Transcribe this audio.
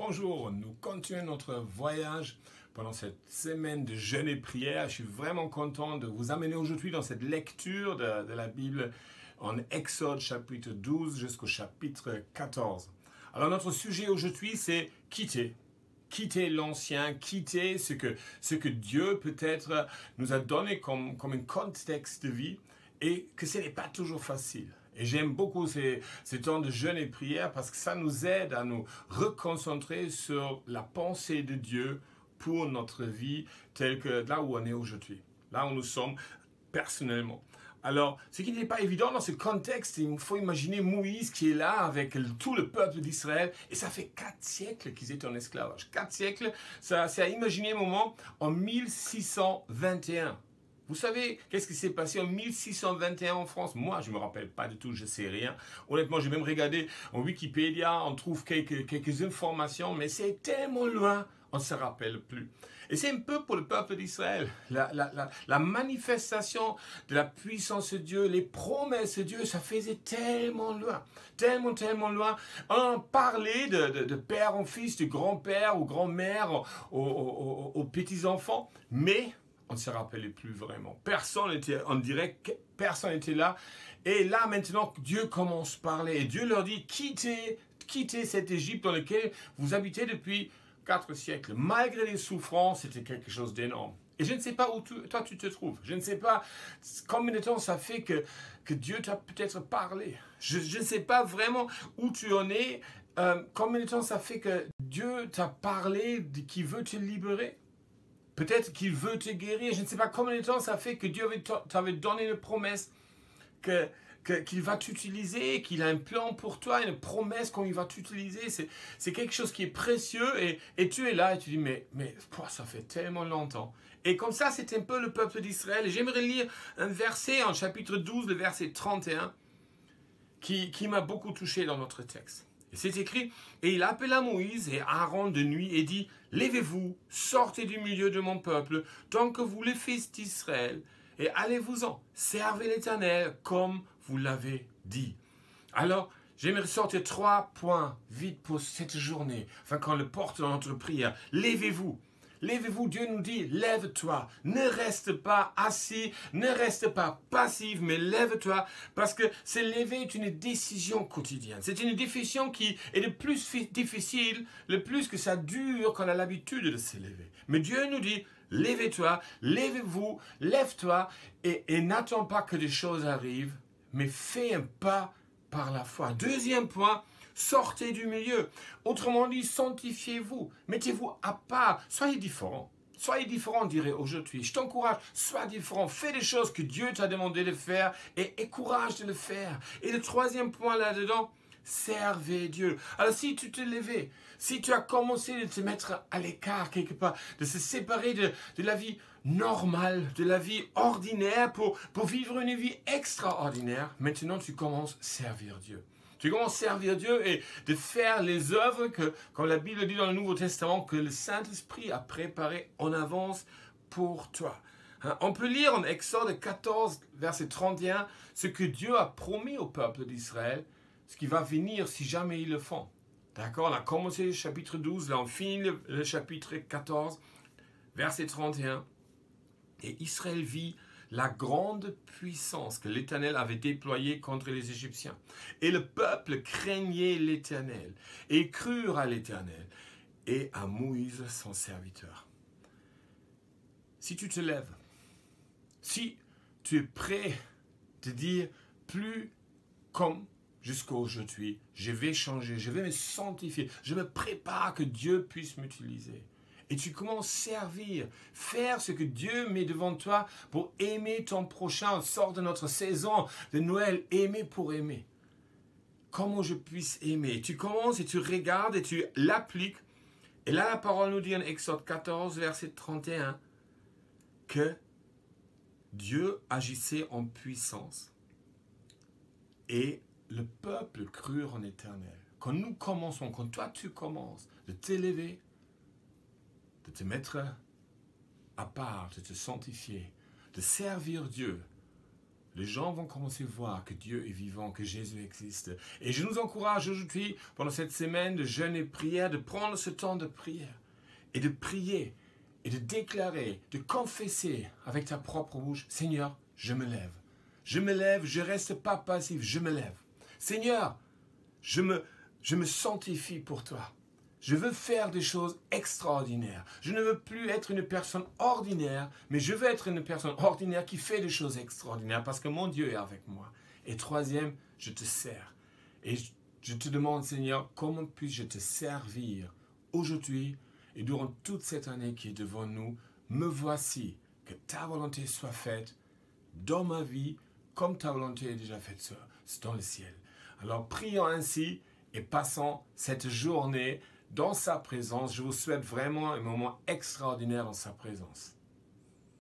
Bonjour, nous continuons notre voyage pendant cette semaine de jeûne et prière. Je suis vraiment content de vous amener aujourd'hui dans cette lecture de la Bible en Exode chapitre 12 jusqu'au chapitre 14. Alors notre sujet aujourd'hui c'est quitter. Quitter l'ancien, quitter ce que Dieu peut-être nous a donné comme un contexte de vie et que ce n'est pas toujours facile. Et j'aime beaucoup ces temps de jeûne et prière parce que ça nous aide à nous reconcentrer sur la pensée de Dieu pour notre vie telle que là où on est aujourd'hui, là où nous sommes personnellement. Alors, ce qui n'est pas évident dans ce contexte, il faut imaginer Moïse qui est là avec tout le peuple d'Israël et ça fait 4 siècles qu'ils étaient en esclavage. 4 siècles, ça c'est à imaginer un moment en 1621. Vous savez, qu'est-ce qui s'est passé en 1621 en France? Moi, je ne me rappelle pas du tout, je ne sais rien. Honnêtement, j'ai même regardé en Wikipédia, on trouve quelques informations, mais c'est tellement loin, on ne se rappelle plus. Et c'est un peu pour le peuple d'Israël. La manifestation de la puissance de Dieu, les promesses de Dieu, ça faisait tellement loin. Tellement loin. On parlait de père en fils, de grand-père ou grand-mère aux petits-enfants, mais on ne se rappelait plus vraiment. Personne n'était, on dirait que personne n'était là. Et là, maintenant, Dieu commence à parler. Et Dieu leur dit, quittez cette Égypte dans laquelle vous habitez depuis 4 siècles. Malgré les souffrances, c'était quelque chose d'énorme. Et je ne sais pas où toi tu te trouves. Je ne sais pas combien de temps ça fait que Dieu t'a peut-être parlé. Je ne sais pas vraiment où tu en es. Combien de temps ça fait que Dieu t'a parlé, qu'il veut te libérer. Peut-être qu'il veut te guérir. Je ne sais pas combien de temps ça fait que Dieu t'avait donné une promesse qu'il va t'utiliser, qu'il a un plan pour toi, une promesse qu'il va t'utiliser. C'est quelque chose qui est précieux et tu es là et tu dis mais ça fait tellement longtemps. Et comme ça, c'est un peu le peuple d'Israël. Et j'aimerais lire un verset en chapitre 12, le verset 31, qui m'a beaucoup touché dans notre texte. Et c'est écrit, et il appela Moïse et Aaron de nuit et dit, levez-vous, sortez du milieu de mon peuple, tant que vous les fils d'Israël, et allez-vous-en, servez l'Éternel comme vous l'avez dit. Alors, j'aimerais sortir 3 points vite pour cette journée, afin qu'on le porte dans notre prière. Levez-vous. Lève-vous, Dieu nous dit, lève-toi, ne reste pas assis, ne reste pas passif, mais lève-toi, parce que se lever est une décision quotidienne. C'est une décision qui est le plus difficile, le plus que ça dure qu'on a l'habitude de se lever. Mais Dieu nous dit, lève-toi, lève-vous, lève-toi, et n'attends pas que des choses arrivent, mais fais un pas par la foi. Deuxième point, sortez du milieu. Autrement dit, sanctifiez-vous. Mettez-vous à part. Soyez différents. Soyez différents, on dirait aujourd'hui. Je t'encourage, sois différent. Fais des choses que Dieu t'a demandé de faire et aie courage de le faire. Et le troisième point là-dedans, servez Dieu. Alors si tu te levais, si tu as commencé de te mettre à l'écart quelque part, de se séparer de la vie normale, de la vie ordinaire pour vivre une vie extraordinaire, maintenant tu commences à servir Dieu. Tu commences à servir Dieu et de faire les œuvres que, comme la Bible dit dans le Nouveau Testament, que le Saint-Esprit a préparées en avance pour toi. On peut lire en Exode 14, verset 31, ce que Dieu a promis au peuple d'Israël, ce qui va venir si jamais ils le font. D'accord? On a commencé le chapitre 12, là on finit le chapitre 14, verset 31. Et Israël vit la grande puissance que l'Éternel avait déployée contre les Égyptiens. Et le peuple craignait l'Éternel et crurent à l'Éternel et à Moïse son serviteur. Si tu te lèves, si tu es prêt de dire plus comme jusqu'à aujourd'hui, je vais changer, je vais me sanctifier, je me prépare que Dieu puisse m'utiliser. Et tu commences à servir, faire ce que Dieu met devant toi pour aimer ton prochain. On sort de notre saison de Noël, aimer pour aimer. Comment je puisse aimer? Et tu commences et tu regardes et tu l'appliques. Et là, la parole nous dit en Exode 14, verset 31, que Dieu agissait en puissance. Et le peuple crut en l'Éternel. Quand nous commençons, quand toi tu commences de t'élever, de te mettre à part, de te sanctifier, de servir Dieu, les gens vont commencer à voir que Dieu est vivant, que Jésus existe. Et je nous encourage aujourd'hui, pendant cette semaine de jeûne et prière, de prendre ce temps de prière et de prier et de déclarer, de confesser avec ta propre bouche, Seigneur, je me lève. Je me lève, je ne reste pas passif, je me lève. Seigneur, je me sanctifie pour toi. Je veux faire des choses extraordinaires. Je ne veux plus être une personne ordinaire, mais je veux être une personne ordinaire qui fait des choses extraordinaires parce que mon Dieu est avec moi. Et troisième, je te sers. Et je te demande, Seigneur, comment puis-je te servir aujourd'hui et durant toute cette année qui est devant nous. Me voici, que ta volonté soit faite dans ma vie comme ta volonté est déjà faite dans le ciel. Alors prions ainsi et passons cette journée dans sa présence. Je vous souhaite vraiment un moment extraordinaire dans sa présence.